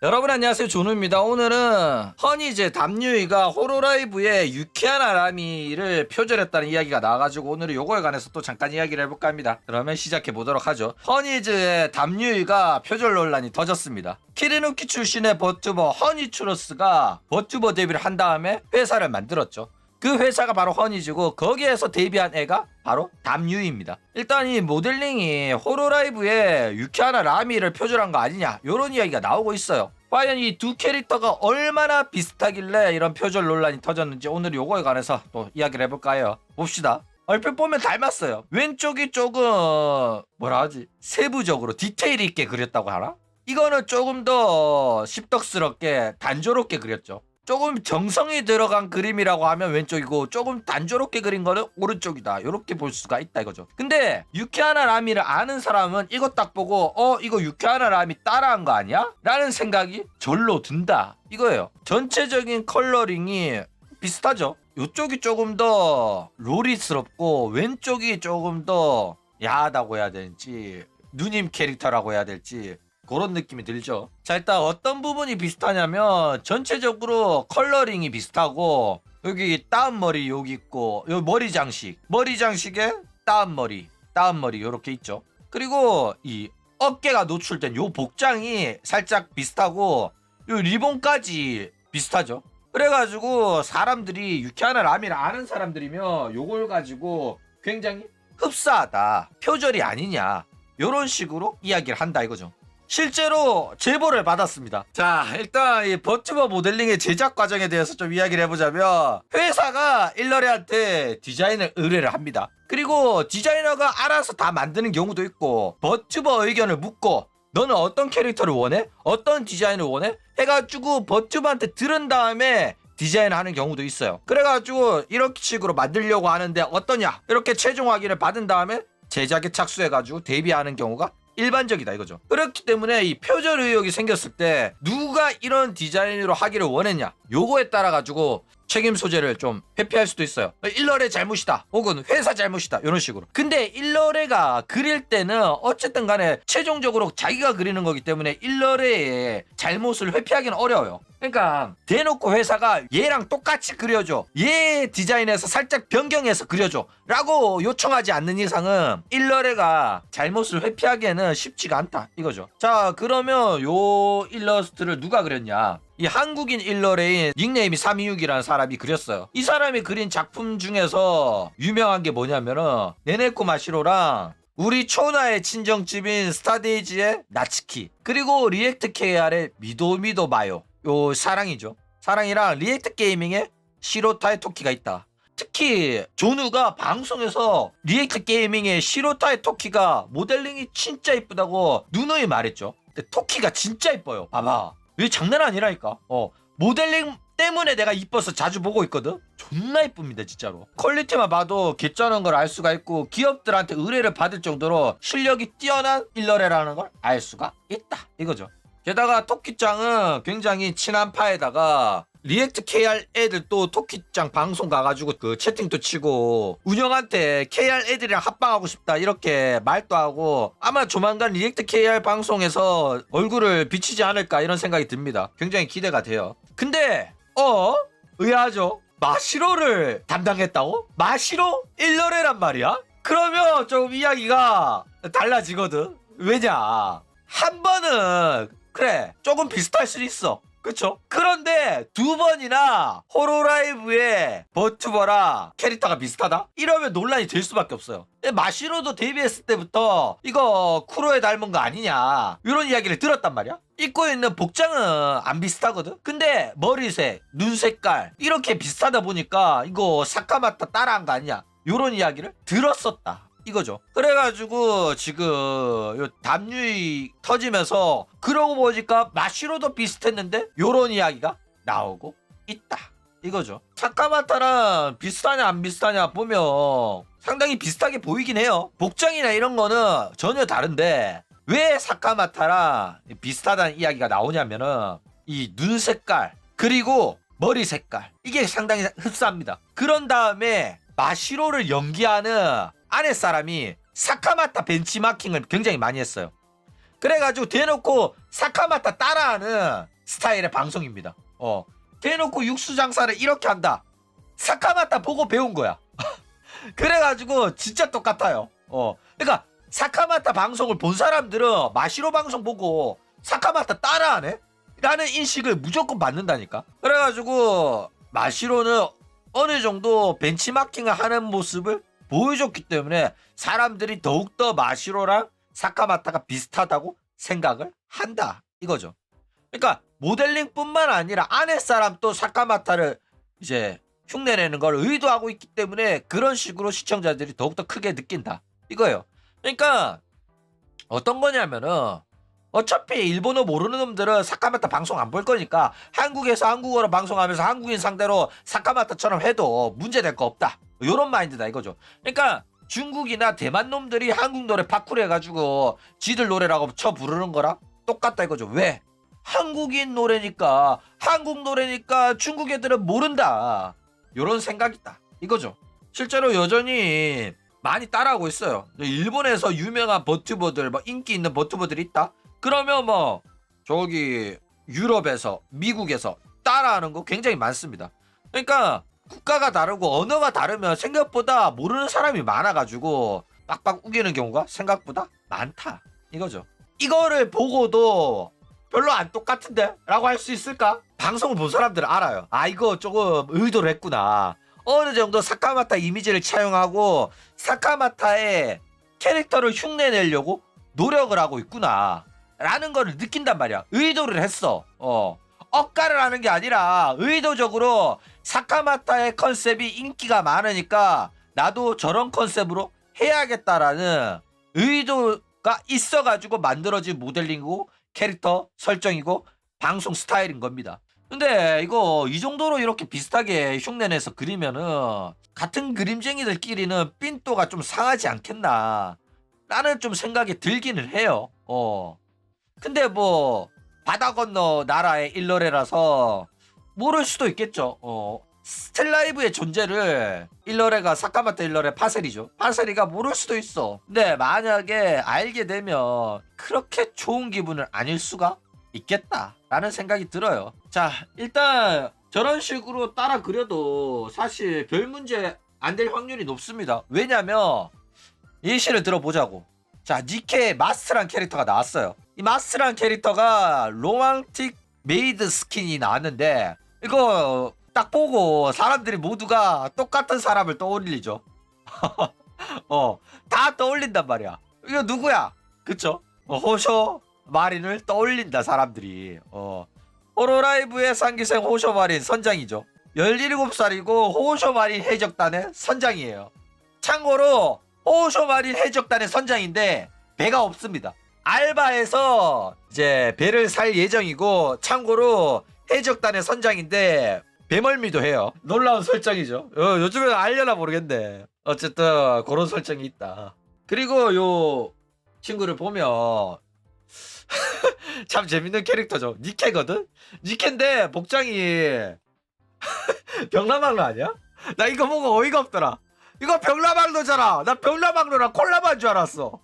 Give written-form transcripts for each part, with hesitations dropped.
여러분 안녕하세요, 조누입니다. 오늘은 허니제 담유이가 호로라이브에 유키한 아라미를 표절했다는 이야기가 나와가지고 오늘은 요거에 관해서 또 잠깐 이야기를 해볼까 합니다. 그러면 시작해 보도록 하죠. 허니즈의 담유이가 표절 논란이 터졌습니다. 키리누키 출신의 버튜버 허니츄러스가 버튜버 데뷔를 한 다음에 회사를 만들었죠. 그 회사가 바로 허니즈고 거기에서 데뷔한 애가 바로 담유이입니다. 일단 이 모델링이 호로라이브에 유키하나 라미를 표절한 거 아니냐 이런 이야기가 나오고 있어요. 과연 이 두 캐릭터가 얼마나 비슷하길래 이런 표절 논란이 터졌는지 오늘 요거에 관해서 또 이야기를 해볼까 해요. 봅시다. 얼핏 보면 닮았어요. 왼쪽이 조금 뭐라 하지? 세부적으로 디테일 있게 그렸다고 하나? 이거는 조금 더 십덕스럽게 단조롭게 그렸죠. 조금 정성이 들어간 그림이라고 하면 왼쪽이고 조금 단조롭게 그린 거는 오른쪽이다. 이렇게 볼 수가 있다 이거죠. 근데 유키하나 라미를 아는 사람은 이거 딱 보고 이거 유키하나 라미 따라한 거 아니야? 라는 생각이 절로 든다 이거예요. 전체적인 컬러링이 비슷하죠. 이쪽이 조금 더 로리스럽고 왼쪽이 조금 더 야하다고 해야 될지 누님 캐릭터라고 해야 될지 그런 느낌이 들죠. 자, 일단 어떤 부분이 비슷하냐면 전체적으로 컬러링이 비슷하고 여기 따은머리 여기 있고 여기 머리 장식에 따은머리 요렇게 있죠. 그리고 이 어깨가 노출된 요 복장이 살짝 비슷하고 요 리본까지 비슷하죠. 그래가지고 사람들이 유키하나 라미를 아는 사람들이면 요걸 가지고 굉장히 흡사하다, 표절이 아니냐 요런 식으로 이야기를 한다 이거죠. 실제로 제보를 받았습니다. 자, 일단 이 버튜버 모델링의 제작 과정에 대해서 좀 이야기를 해보자면 회사가 일러레한테 디자인을 의뢰를 합니다. 그리고 디자이너가 알아서 다 만드는 경우도 있고 버튜버 의견을 묻고 너는 어떤 캐릭터를 원해? 어떤 디자인을 원해? 해가지고 버튜버한테 들은 다음에 디자인하는 경우도 있어요. 그래가지고 이렇게 식으로 만들려고 하는데 어떠냐? 이렇게 최종 확인을 받은 다음에 제작에 착수해가지고 데뷔하는 경우가 일반적이다 이거죠. 그렇기 때문에 이 표절 의혹이 생겼을 때 누가 이런 디자인으로 하기를 원했냐 요거에 따라 가지고 책임 소재를 좀 회피할 수도 있어요. 일러레 잘못이다 혹은 회사 잘못이다 이런 식으로. 근데 일러레가 그릴 때는 어쨌든 간에 최종적으로 자기가 그리는 거기 때문에 일러레의 잘못을 회피하기는 어려워요. 그러니까 대놓고 회사가 얘랑 똑같이 그려줘, 얘 디자인에서 살짝 변경해서 그려줘 라고 요청하지 않는 이상은 일러레가 잘못을 회피하기에는 쉽지가 않다 이거죠. 자, 그러면 요 일러스트를 누가 그렸냐? 이 한국인 일러레인 닉네임이 326이라는 사람이 그렸어요. 이 사람이 그린 작품 중에서 유명한 게 뭐냐면은 네네코 마시로랑 우리 초나의 친정집인 스타데이지의 나츠키, 그리고 리액트 KR의 미도미도 마요 요 사랑이죠. 사랑이랑 리액트 게이밍의 시로타의 토키가 있다. 특히 조누가 방송에서 리액트 게이밍의 시로타의 토키가 모델링이 진짜 이쁘다고 누누이 말했죠. 근데 토키가 진짜 이뻐요. 봐봐, 이게 장난 아니라니까. 모델링 때문에 내가 이뻐서 자주 보고 있거든. 존나 이쁩니다 진짜로. 퀄리티만 봐도 개쩌는 걸 알 수가 있고 기업들한테 의뢰를 받을 정도로 실력이 뛰어난 일러레라는 걸 알 수가 있다 이거죠. 게다가 토끼짱은 굉장히 친한 파에다가 리액트 KR 애들 또 토끼짱 방송 가가지고 그 채팅도 치고 운영한테 KR 애들이랑 합방하고 싶다 이렇게 말도 하고 아마 조만간 리액트 KR 방송에서 얼굴을 비치지 않을까 이런 생각이 듭니다. 굉장히 기대가 돼요. 근데 의아하죠? 마시로를 담당했다고? 마시로? 일러레란 말이야? 그러면 좀 이야기가 달라지거든. 왜냐, 한 번은 그래 조금 비슷할 수 있어, 그쵸? 그런데 두 번이나 호로라이브의 버튜버랑 캐릭터가 비슷하다? 이러면 논란이 될 수밖에 없어요. 마시로도 데뷔했을 때부터 이거 쿠로에 닮은 거 아니냐 이런 이야기를 들었단 말이야. 입고 있는 복장은 안 비슷하거든. 근데 머리색, 눈 색깔 이렇게 비슷하다 보니까 이거 사카마타 따라한 거 아니냐 이런 이야기를 들었었다 이거죠. 그래가지고 지금 요 담유이 터지면서 그러고 보니까 마시로도 비슷했는데 요런 이야기가 나오고 있다 이거죠. 사카마타랑 비슷하냐 안 비슷하냐 보면 상당히 비슷하게 보이긴 해요. 복장이나 이런 거는 전혀 다른데 왜 사카마타랑 비슷하다는 이야기가 나오냐면은 이 눈 색깔 그리고 머리 색깔 이게 상당히 흡사합니다. 그런 다음에 마시로를 연기하는 아내 사람이 사카마타 벤치마킹을 굉장히 많이 했어요. 그래가지고 대놓고 사카마타 따라하는 스타일의 방송입니다. 대놓고 육수 장사를 이렇게 한다. 사카마타 보고 배운 거야. 그래가지고 진짜 똑같아요. 그러니까 사카마타 방송을 본 사람들은 마시로 방송 보고 사카마타 따라하네? 라는 인식을 무조건 받는다니까. 그래가지고 마시로는 어느 정도 벤치마킹을 하는 모습을 보여줬기 때문에 사람들이 더욱더 마시로랑 사카마타가 비슷하다고 생각을 한다 이거죠. 그러니까 모델링뿐만 아니라 아내 사람 또 사카마타를 이제 흉내내는 걸 의도하고 있기 때문에 그런 식으로 시청자들이 더욱더 크게 느낀다 이거예요. 그러니까 어떤 거냐면은 어차피 일본어 모르는 놈들은 사카마타 방송 안 볼 거니까 한국에서 한국어로 방송하면서 한국인 상대로 사카마타처럼 해도 문제될 거 없다 요런 마인드다 이거죠. 그러니까 중국이나 대만 놈들이 한국 노래 파쿠르 해가지고 지들 노래라고 쳐 부르는 거랑 똑같다 이거죠. 왜? 한국인 노래니까 한국 노래니까 중국 애들은 모른다 요런 생각이다 이거죠. 실제로 여전히 많이 따라하고 있어요. 일본에서 유명한 버튜버들 뭐 인기 있는 버튜버들이 있다 그러면 뭐 저기 유럽에서 미국에서 따라하는 거 굉장히 많습니다. 그러니까 국가가 다르고 언어가 다르면 생각보다 모르는 사람이 많아가지고 빡빡 우기는 경우가 생각보다 많다 이거죠. 이거를 보고도 별로 안 똑같은데? 라고 할 수 있을까? 방송을 본 사람들은 알아요. 아 이거 조금 의도를 했구나. 어느 정도 사카마타 이미지를 차용하고 사카마타의 캐릭터를 흉내내려고 노력을 하고 있구나 라는 거를 느낀단 말이야. 의도를 했어. 억가를 하는 게 아니라 의도적으로 사카마타의 컨셉이 인기가 많으니까 나도 저런 컨셉으로 해야겠다라는 의도가 있어가지고 만들어진 모델링이고 캐릭터 설정이고 방송 스타일인 겁니다. 근데 이거 이 정도로 이렇게 비슷하게 흉내내서 그리면은 같은 그림쟁이들끼리는 삔또가 좀 상하지 않겠나 라는 좀 생각이 들기는 해요. 근데 뭐 바다 건너 나라의 일러레라서 모를 수도 있겠죠. 스텔라이브의 존재를 일러레가 사카마타 일러레 파세리죠. 파세리가 모를 수도 있어. 근데 만약에 알게 되면 그렇게 좋은 기분은 아닐 수가 있겠다라는 생각이 들어요. 자, 일단 저런 식으로 따라 그려도 사실 별 문제 안 될 확률이 높습니다. 왜냐면 예시를 들어보자고. 자, 니케 마스트란 캐릭터가 나왔어요. 이 마스트란 캐릭터가 로망틱 메이드 스킨이 나왔는데 이거 딱 보고 사람들이 모두가 똑같은 사람을 떠올리죠. 다 떠올린단 말이야. 이거 누구야? 그쵸? 호쇼 마린을 떠올린다 사람들이. 호로라이브의 상기생 호쇼 마린 선장이죠. 17살이고 호쇼 마린 해적단의 선장이에요. 참고로 호쇼 마린 해적단의 선장인데 배가 없습니다. 알바에서 이제 배를 살 예정이고 참고로 해적단의 선장인데 배멀미도 해요. 놀라운 설정이죠. 요즘에 알려나 모르겠네. 어쨌든 그런 설정이 있다. 그리고 요 친구를 보면 참 재밌는 캐릭터죠. 니케거든? 니케인데 복장이 병라망로 아니야? 나 이거 보고 어이가 없더라. 이거 병라망로잖아. 나 병라망로랑 콜라보한 줄 알았어.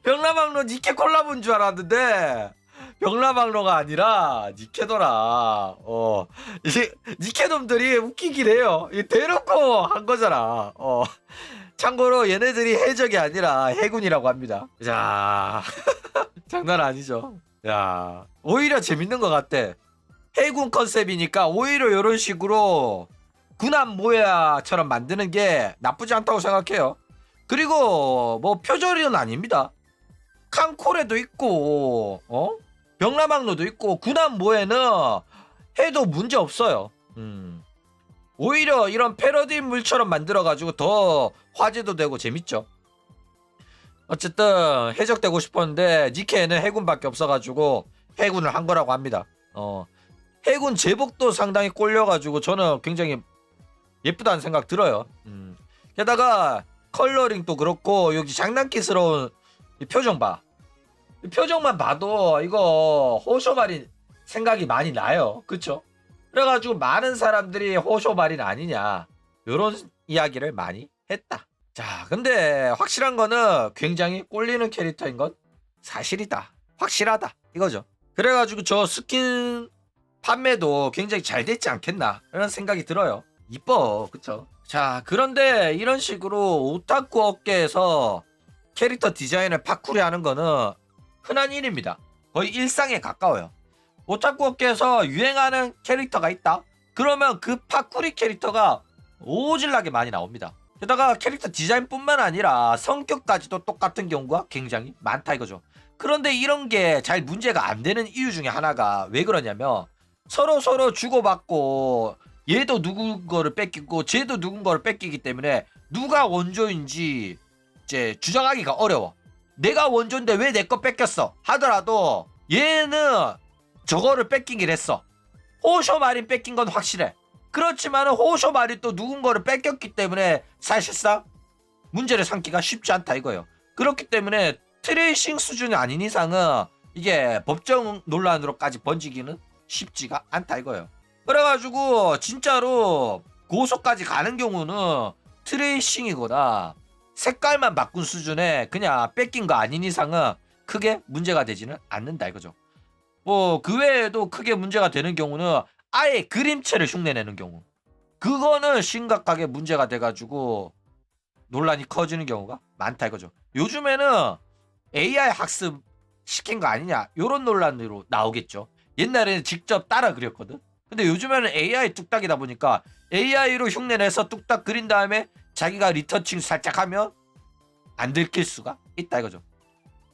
병라망로 니케 콜라보인 줄 알았는데 병라망로가 아니라 니케더라. 이제 니케놈들이 웃기긴 해요. 대놓고 한 거잖아. 참고로 얘네들이 해적이 아니라 해군이라고 합니다. 자, 장난 아니죠. 야, 오히려 재밌는 것 같아. 해군 컨셉이니까 오히려 이런 식으로 군함 모야처럼 만드는 게 나쁘지 않다고 생각해요. 그리고 뭐 표절은 아닙니다. 칸코레도 있고 병라망로도 있고 군함 모에는 해도 문제 없어요. 오히려 이런 패러디 물처럼 만들어가지고 더 화제도 되고 재밌죠. 어쨌든 해적되고 싶었는데 니케는 해군밖에 없어가지고 해군을 한 거라고 합니다. 해군 제복도 상당히 꼴려가지고 저는 굉장히 예쁘다는 생각 들어요. 게다가 컬러링도 그렇고 여기 장난기스러운 이 표정 봐. 이 표정만 봐도 이거 호쇼마린 생각이 많이 나요. 그쵸? 그래가지고 많은 사람들이 호쇼마린 아니냐 요런 이야기를 많이 했다. 자, 근데 확실한 거는 굉장히 꼴리는 캐릭터인 건 사실이다. 확실하다. 이거죠. 그래가지고 저 스킨 판매도 굉장히 잘 됐지 않겠나 이런 생각이 들어요. 이뻐. 그쵸? 자, 그런데 이런 식으로 오타쿠 업계에서 캐릭터 디자인을 파쿠리 하는 거는 흔한 일입니다. 거의 일상에 가까워요. 오타쿠 업계에서 유행하는 캐릭터가 있다? 그러면 그 파쿠리 캐릭터가 오질나게 많이 나옵니다. 게다가 캐릭터 디자인뿐만 아니라 성격까지도 똑같은 경우가 굉장히 많다 이거죠. 그런데 이런 게 잘 문제가 안 되는 이유 중에 하나가 왜 그러냐면 서로 주고받고 얘도 누구 거를 뺏기고 쟤도 누군 거를 뺏기기 때문에 누가 원조인지 이제 주장하기가 어려워. 내가 원조인데 왜 내 거 뺏겼어 하더라도 얘는 저거를 뺏기긴 했어. 호쇼 마린 뺏긴 건 확실해. 그렇지만 호쇼 마린 또 누군 거를 뺏겼기 때문에 사실상 문제를 삼기가 쉽지 않다 이거예요. 그렇기 때문에 트레이싱 수준이 아닌 이상은 이게 법정 논란으로까지 번지기는 쉽지가 않다 이거예요. 그래가지고 진짜로 고소까지 가는 경우는 트레이싱이거나 색깔만 바꾼 수준에 그냥 뺏긴 거 아닌 이상은 크게 문제가 되지는 않는다 이거죠. 뭐 그 외에도 크게 문제가 되는 경우는 아예 그림체를 흉내내는 경우, 그거는 심각하게 문제가 돼가지고 논란이 커지는 경우가 많다 이거죠. 요즘에는 AI 학습 시킨 거 아니냐 요런 논란으로 나오겠죠. 옛날에는 직접 따라 그렸거든. 근데 요즘에는 AI 뚝딱이다 보니까 AI로 흉내내서 뚝딱 그린 다음에 자기가 리터칭 살짝 하면 안 들킬 수가 있다 이거죠.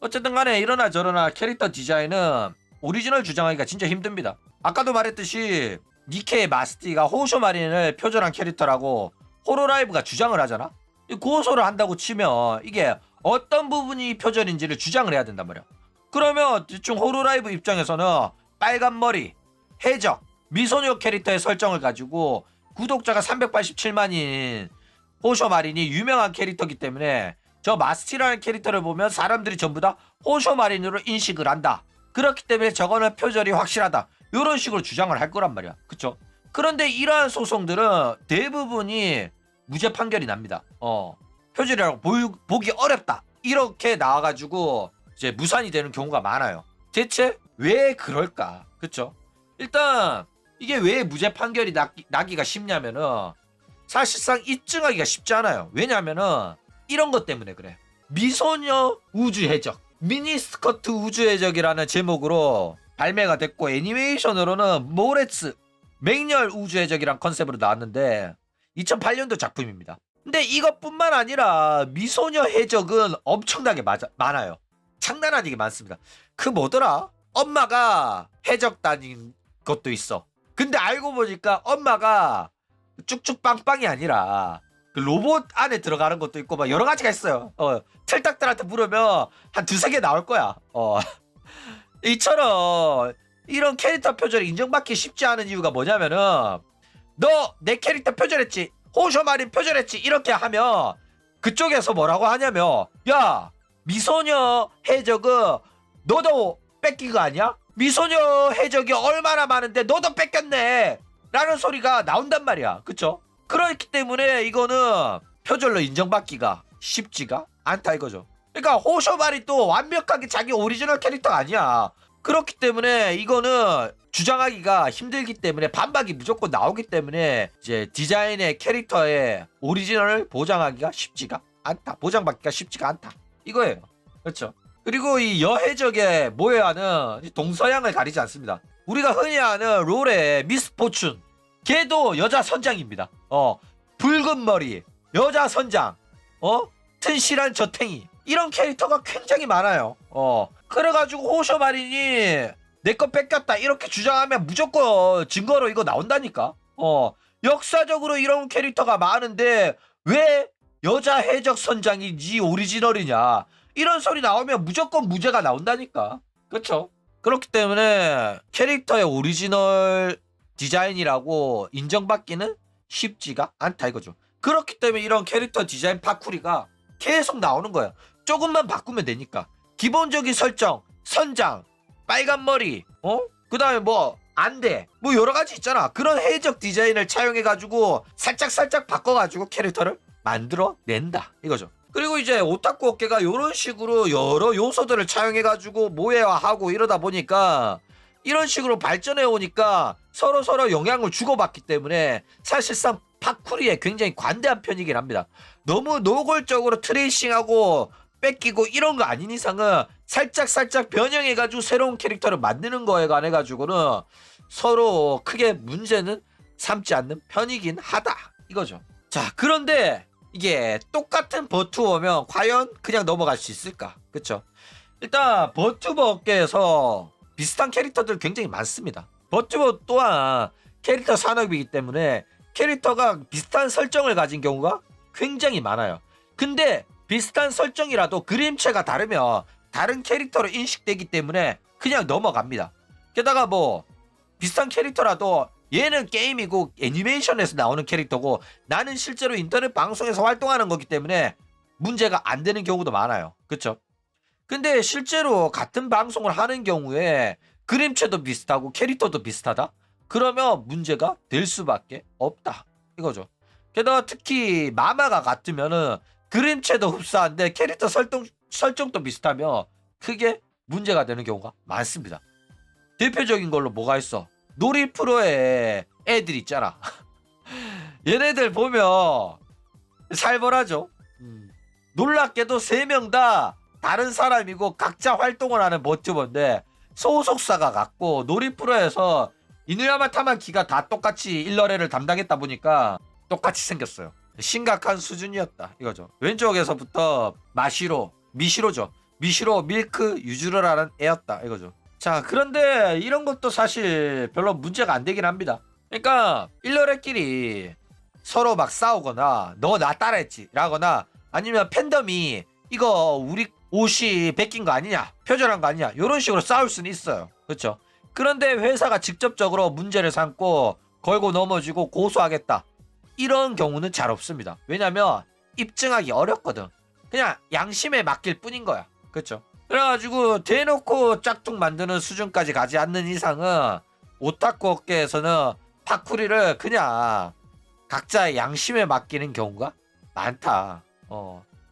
어쨌든 간에 이러나 저러나 캐릭터 디자인은 오리지널 주장하기가 진짜 힘듭니다. 아까도 말했듯이 니케의 마스티가 호쇼 마린을 표절한 캐릭터라고 호로라이브가 주장을 하잖아. 고소를 한다고 치면 이게 어떤 부분이 표절인지를 주장을 해야 된단 말이야. 그러면 대충 호로라이브 입장에서는 빨간 머리, 해적, 미소녀 캐릭터의 설정을 가지고 구독자가 387만인 호쇼 마린이 유명한 캐릭터이기 때문에 저 마스티라는 캐릭터를 보면 사람들이 전부 다 호쇼 마린으로 인식을 한다. 그렇기 때문에 저거는 표절이 확실하다. 이런 식으로 주장을 할 거란 말이야. 그쵸? 그런데 이러한 소송들은 대부분이 무죄 판결이 납니다. 표절이라고 보기 어렵다. 이렇게 나와가지고 이제 무산이 되는 경우가 많아요. 대체 왜 그럴까? 그쵸? 일단 이게 왜 무죄 판결이 나기가 쉽냐면은 사실상 입증하기가 쉽지 않아요. 왜냐면은 이런 것 때문에 그래. 미소녀 우주 해적, 미니스커트 우주 해적이라는 제목으로 발매가 됐고 애니메이션으로는 모레츠 맹렬 우주 해적이란 컨셉으로 나왔는데 2008년도 작품입니다. 근데 이것뿐만 아니라 미소녀 해적은 엄청나게 많아요. 장난 아니게 많습니다. 그 뭐더라? 엄마가 해적단인 것도 있어. 근데 알고 보니까 엄마가 쭉쭉 빵빵이 아니라 그 로봇 안에 들어가는 것도 있고 막 여러 가지가 있어요. 틀딱들한테 물으면 한 두세 개 나올 거야. 이처럼 이런 캐릭터 표절이 인정받기 쉽지 않은 이유가 뭐냐면은 너 내 캐릭터 표절했지, 호쇼 마린 표절했지 이렇게 하면 그쪽에서 뭐라고 하냐면 야 미소녀 해적은 너도 뺏긴 거 아니야? 미소녀 해적이 얼마나 많은데 너도 뺏겼네 라는 소리가 나온단 말이야. 그쵸? 그렇기 때문에 이거는 표절로 인정받기가 쉽지가 않다 이거죠. 그러니까 호쇼마리 또 완벽하게 자기 오리지널 캐릭터가 아니야. 그렇기 때문에 이거는 주장하기가 힘들기 때문에 반박이 무조건 나오기 때문에 이제 디자인의 캐릭터의 오리지널을 보장하기가 쉽지가 않다. 보장받기가 쉽지가 않다 이거예요. 그렇죠? 그리고 이 여해적의 모해와는 동서양을 가리지 않습니다. 우리가 흔히 아는 롤의 미스 포춘, 걔도 여자 선장입니다. 붉은 머리 여자 선장, 튼실한 저탱이, 이런 캐릭터가 굉장히 많아요. 그래가지고 호쇼 마린이 내 거 뺏겼다 이렇게 주장하면 무조건 증거로 이거 나온다니까. 역사적으로 이런 캐릭터가 많은데 왜 여자 해적 선장이 니 오리지널이냐 이런 소리 나오면 무조건 무죄가 나온다니까. 그렇죠? 그렇기 때문에 캐릭터의 오리지널 디자인이라고 인정받기는 쉽지가 않다 이거죠. 그렇기 때문에 이런 캐릭터 디자인 파쿠리가 계속 나오는 거야. 조금만 바꾸면 되니까. 기본적인 설정, 선장, 빨간 머리, 그 다음에 뭐 안돼, 뭐 여러가지 있잖아. 그런 해적 디자인을 차용해가지고 살짝 바꿔가지고 캐릭터를 만들어낸다 이거죠. 그리고 이제 오타쿠 업계가 이런 식으로 여러 요소들을 차용해가지고 모해화하고 이러다 보니까 이런 식으로 발전해 오니까 서로 영향을 주고받기 때문에 사실상 파쿠리에 굉장히 관대한 편이긴 합니다. 너무 노골적으로 트레이싱하고 뺏기고 이런 거 아닌 이상은 살짝 변형해가지고 새로운 캐릭터를 만드는 거에 관해 가지고는 서로 크게 문제는 삼지 않는 편이긴 하다 이거죠. 자, 그런데 이게 똑같은 버튜버면 과연 그냥 넘어갈 수 있을까? 그쵸? 일단 버튜버 업계에서 비슷한 캐릭터들 굉장히 많습니다. 버튜버 또한 캐릭터 산업이기 때문에 캐릭터가 비슷한 설정을 가진 경우가 굉장히 많아요. 근데 비슷한 설정이라도 그림체가 다르면 다른 캐릭터로 인식되기 때문에 그냥 넘어갑니다. 게다가 뭐 비슷한 캐릭터라도 얘는 게임이고 애니메이션에서 나오는 캐릭터고 나는 실제로 인터넷 방송에서 활동하는 거기 때문에 문제가 안 되는 경우도 많아요. 그쵸? 근데 실제로 같은 방송을 하는 경우에 그림체도 비슷하고 캐릭터도 비슷하다? 그러면 문제가 될 수밖에 없다 이거죠. 게다가 특히 마마가 같으면은 그림체도 흡사한데 캐릭터 설정도 비슷하면 크게 문제가 되는 경우가 많습니다. 대표적인 걸로 뭐가 있어? 놀이 프로에 애들 있잖아. 얘네들 보면 살벌하죠. 놀랍게도 3명 다 다른 사람이고 각자 활동을 하는 버튜버인데 소속사가 같고 놀이 프로에서 이누야마 타마키가 다 똑같이 일러레를 담당했다 보니까 똑같이 생겼어요. 심각한 수준이었다 이거죠. 왼쪽에서부터 미시로죠. 미시로 밀크 유주로라는 애였다 이거죠. 자, 그런데 이런 것도 사실 별로 문제가 안 되긴 합니다. 그러니까 일러레끼리 서로 막 싸우거나 너 나 따라했지 라거나 아니면 팬덤이 이거 우리 옷이 베낀 거 아니냐 표절한 거 아니냐 이런 식으로 싸울 수는 있어요. 그렇죠? 그런데 회사가 직접적으로 문제를 삼고 걸고 넘어지고 고소하겠다 이런 경우는 잘 없습니다. 왜냐면 입증하기 어렵거든. 그냥 양심에 맡길 뿐인 거야. 그렇죠? 그래가지고 대놓고 짝퉁 만드는 수준까지 가지 않는 이상은 오타쿠 업계에서는 파쿠리를 그냥 각자의 양심에 맡기는 경우가 많다.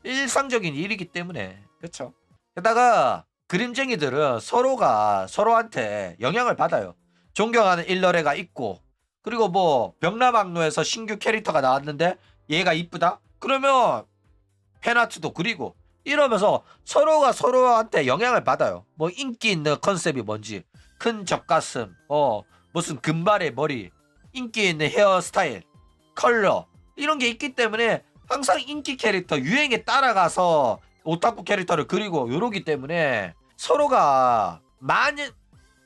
일상적인 일이기 때문에. 그렇죠? 게다가 그림쟁이들은 서로가 서로한테 영향을 받아요. 존경하는 일러레가 있고 그리고 뭐 병라망노에서 신규 캐릭터가 나왔는데 얘가 이쁘다? 그러면 팬아트도 그리고 이러면서 서로가 서로한테 영향을 받아요. 뭐 인기 있는 컨셉이 뭔지 큰 젖가슴 무슨 금발의 머리 인기 있는 헤어스타일 컬러 이런 게 있기 때문에 항상 인기 캐릭터 유행에 따라가서 오타쿠 캐릭터를 그리고 요러기 때문에 서로가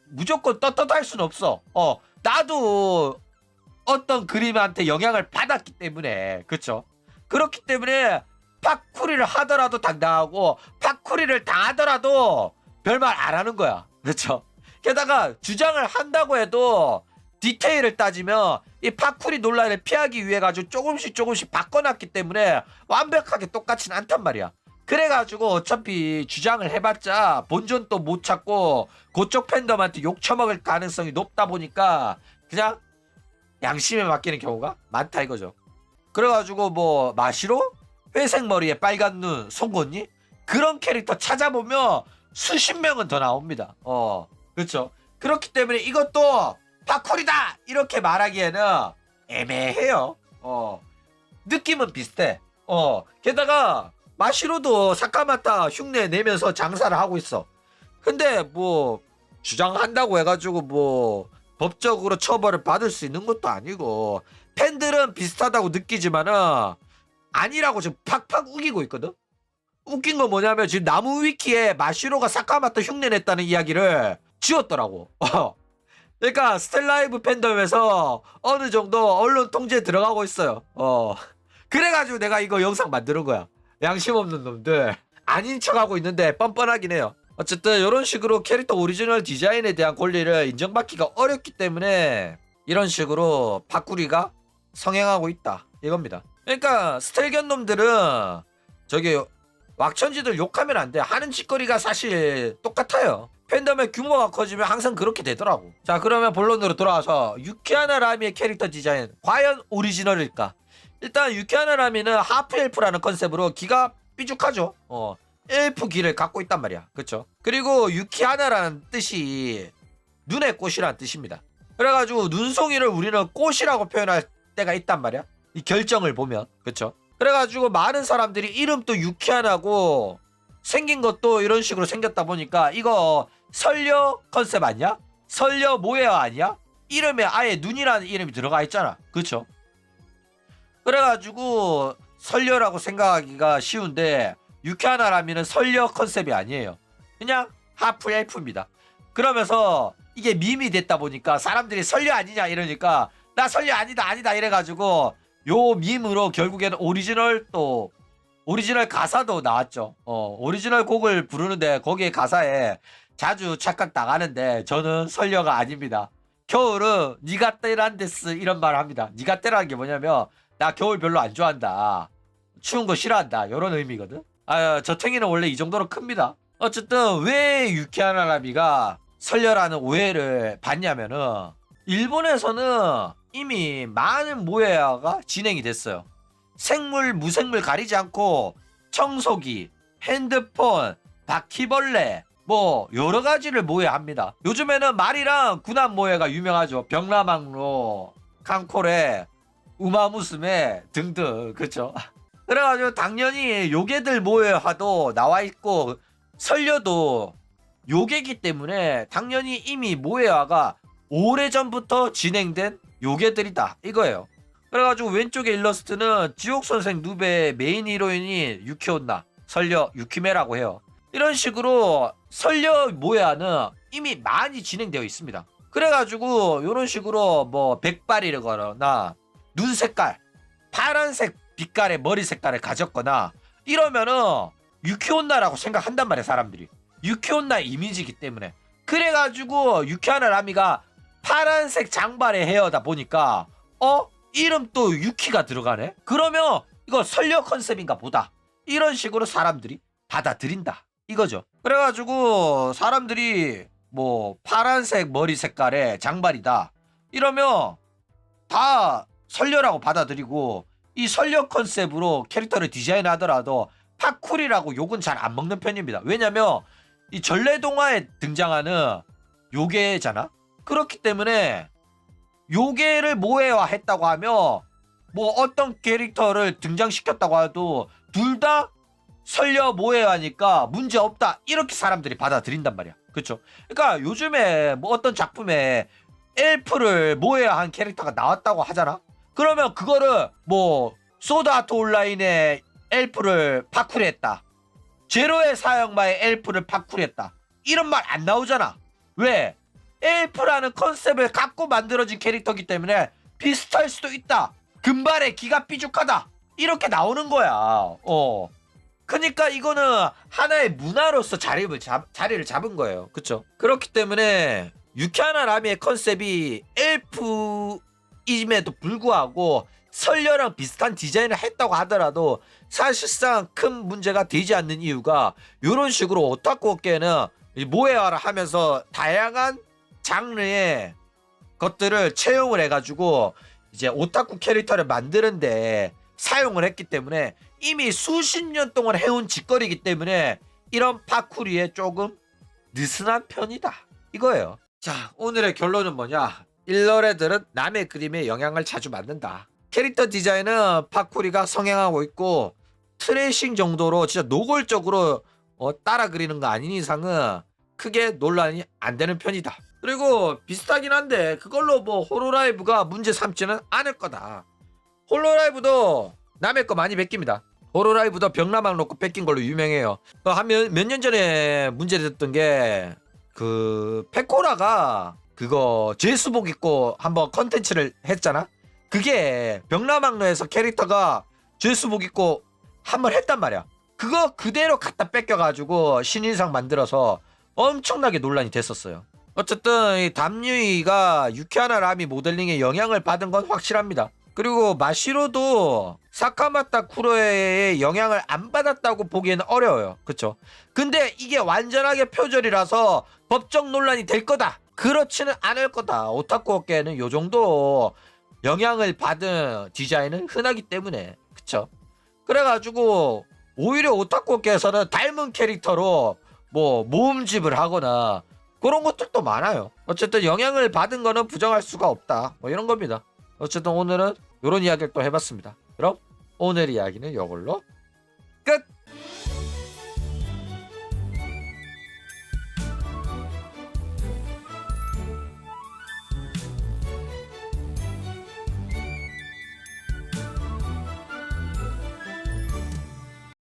무조건 떳떳할 수는 없어. 나도 어떤 그림한테 영향을 받았기 때문에 그쵸? 그렇기 때문에 파쿠리를 하더라도 당당하고 파쿠리를 당하더라도 별말 안 하는 거야. 그쵸? 게다가 주장을 한다고 해도 디테일을 따지면 이 파쿠리 논란을 피하기 위해 가지고 조금씩 바꿔놨기 때문에 완벽하게 똑같진 않단 말이야. 그래가지고 어차피 주장을 해봤자 본전도 못 찾고 그쪽 팬덤한테 욕 처먹을 가능성이 높다 보니까 그냥 양심에 맡기는 경우가 많다 이거죠. 그래가지고 뭐 마시로 회색 머리에 빨간 눈 송곳니 그런 캐릭터 찾아보면 수십 명은 더 나옵니다. 그렇죠. 그렇기 때문에 이것도 파쿠리다 이렇게 말하기에는 애매해요. 느낌은 비슷해. 게다가 마시로도 사카마타 흉내 내면서 장사를 하고 있어. 근데 뭐 주장한다고 해가지고 뭐 법적으로 처벌을 받을 수 있는 것도 아니고 팬들은 비슷하다고 느끼지만은 아니라고 지금 팍팍 우기고 있거든. 웃긴 건 뭐냐면 지금 나무 위키에 마시로가 사카마타 흉내 냈다는 이야기를 지웠더라고. 그러니까 스텔라이브 팬덤에서 어느 정도 언론 통제에 들어가고 있어요. 그래가지고 내가 이거 영상 만드는 거야. 양심 없는 놈들 아닌 척하고 있는데 뻔뻔하긴 해요. 어쨌든 이런 식으로 캐릭터 오리지널 디자인에 대한 권리를 인정받기가 어렵기 때문에 이런 식으로 파쿠리가 성행하고 있다 이겁니다. 그러니까 스텔견 놈들은 저기 왁천지들 욕하면 안 돼. 하는 짓거리가 사실 똑같아요. 팬덤의 규모가 커지면 항상 그렇게 되더라고. 자, 그러면 본론으로 돌아와서 유키하나 라미의 캐릭터 디자인 과연 오리지널일까? 일단 유키하나 라미는 하프 엘프라는 컨셉으로 귀가 삐죽하죠. 엘프 기를 갖고 있단 말이야. 그쵸? 그리고 유키하나라는 뜻이 눈의 꽃이라는 뜻입니다. 그래가지고 눈송이를 우리는 꽃이라고 표현할 때가 있단 말이야. 이 결정을 보면. 그쵸? 그래가지고 많은 사람들이 이름도 유키하나고 생긴 것도 이런 식으로 생겼다 보니까 이거 설녀 컨셉 아니야? 설녀 모해어 아니야? 이름에 아예 눈이라는 이름이 들어가 있잖아. 그쵸? 그래가지고 설녀라고 생각하기가 쉬운데 유키하나라미는 설녀 컨셉이 아니에요. 그냥 하프 엘프입니다. 그러면서 이게 밈이 됐다 보니까 사람들이 설녀 아니냐 이러니까 나 설녀 아니다 이래가지고 요 밈으로 결국에는 오리지널 가사도 나왔죠. 오리지널 곡을 부르는데 거기에 가사에 자주 착각 나가는데 저는 설녀가 아닙니다. 겨울은 니가떼란데스 이런 말을 합니다. 니가떼라는 게 뭐냐면 나 겨울 별로 안 좋아한다. 추운 거 싫어한다. 이런 의미거든. 저 탱이는 원래 이 정도로 큽니다. 어쨌든 왜 유키하나라미가 설녀라는 오해를 받냐면은 일본에서는 이미 많은 모해어가 진행이 됐어요. 생물, 무생물 가리지 않고 청소기, 핸드폰, 바퀴벌레 뭐 여러 가지를 모해합니다. 요즘에는 말이랑 군함 모해가 유명하죠. 벽라망로, 칸코레, 우마무스메 등등. 그쵸? 그래가지고 당연히 요괴들 모해화도 나와 있고 설녀도 요괴기 때문에 당연히 이미 모해화가 오래전부터 진행된 요괴들이다 이거예요. 그래가지고 왼쪽의 일러스트는 지옥선생 누베의 메인 히로인이 유키온나 설녀 유키메라고 해요. 이런 식으로 설녀 모해화는 이미 많이 진행되어 있습니다. 그래가지고 이런 식으로 뭐 백발이거나 눈 색깔 파란색 빛깔의 머리 색깔을 가졌거나 이러면은 유키온나라고 생각한단 말이야 사람들이. 유키온나의 이미지이기 때문에. 그래가지고 유키하나라미가 파란색 장발의 헤어다 보니까 이름 또 유키가 들어가네? 그러면 이거 설녀 컨셉인가 보다. 이런 식으로 사람들이 받아들인다 이거죠. 그래가지고 사람들이 뭐 파란색 머리 색깔의 장발이다 이러면 다 설녀라고 받아들이고 이 설녀 컨셉으로 캐릭터를 디자인하더라도 파쿨이라고 욕은 잘 안 먹는 편입니다. 왜냐면 이 전래동화에 등장하는 요괴잖아. 그렇기 때문에 요괴를 모해화했다고 하면 뭐 어떤 캐릭터를 등장시켰다고 해도 둘 다 설녀 모해화니까 문제 없다 이렇게 사람들이 받아들인단 말이야. 그렇죠? 그러니까 요즘에 뭐 어떤 작품에 엘프를 모해화한 캐릭터가 나왔다고 하잖아. 그러면 그거를 뭐 소드아트 온라인의 엘프를 파쿠리했다. 제로의 사형마의 엘프를 파쿠리했다. 이런 말 안 나오잖아. 왜? 엘프라는 컨셉을 갖고 만들어진 캐릭터이기 때문에 비슷할 수도 있다. 금발에 기가 삐죽하다. 이렇게 나오는 거야. 그러니까 이거는 하나의 문화로서 자리를 잡은 거예요. 그쵸? 그렇기 때문에 유키하나라미의 컨셉이 엘프임에도 불구하고 설녀랑 비슷한 디자인을 했다고 하더라도 사실상 큰 문제가 되지 않는 이유가 이런 식으로 오타쿠 업계는 모해화를 하면서 다양한 장르의 것들을 채용을 해가지고 이제 오타쿠 캐릭터를 만드는데 사용을 했기 때문에 이미 수십 년 동안 해온 짓거리이기 때문에 이런 파쿠리에 조금 느슨한 편이다 이거예요. 자, 오늘의 결론은 뭐냐? 일러레들은 남의 그림에 영향을 자주 받는다. 캐릭터 디자인은 파쿠리가 성행하고 있고 트레이싱 정도로 진짜 노골적으로 따라 그리는 거 아닌 이상은 크게 논란이 안 되는 편이다. 그리고 비슷하긴 한데 그걸로 뭐 호로라이브가 문제 삼지는 않을 거다. 홀로라이브도 남의 거 많이 뺏깁니다. 호로라이브도 벽라막 놓고 뺏긴 걸로 유명해요. 한 몇 년 전에 문제됐던 게 그 페코라가 그거 제수복 입고 한번 컨텐츠를 했잖아. 그게 벽라막로에서 캐릭터가 제수복 입고 한번 했단 말이야. 그거 그대로 갖다 뺏겨가지고 신인상 만들어서 엄청나게 논란이 됐었어요. 어쨌든 이 담유이가 유키하나라미 모델링에 영향을 받은 건 확실합니다. 그리고 마시로도 사카마타 쿠로에의 영향을 안 받았다고 보기에는 어려워요. 그쵸? 근데 이게 완전하게 표절이라서 법적 논란이 될 거다. 그렇지는 않을 거다. 오타쿠 업계에는 요 정도 영향을 받은 디자인은 흔하기 때문에. 그쵸? 그래가지고 오히려 오타쿠께서는 닮은 캐릭터로 뭐 모음집을 하거나 그런 것들도 많아요. 어쨌든 영향을 받은 거는 부정할 수가 없다. 뭐 이런 겁니다. 어쨌든 오늘은 이런 이야기를 또 해봤습니다. 그럼 오늘 이야기는 이걸로 끝!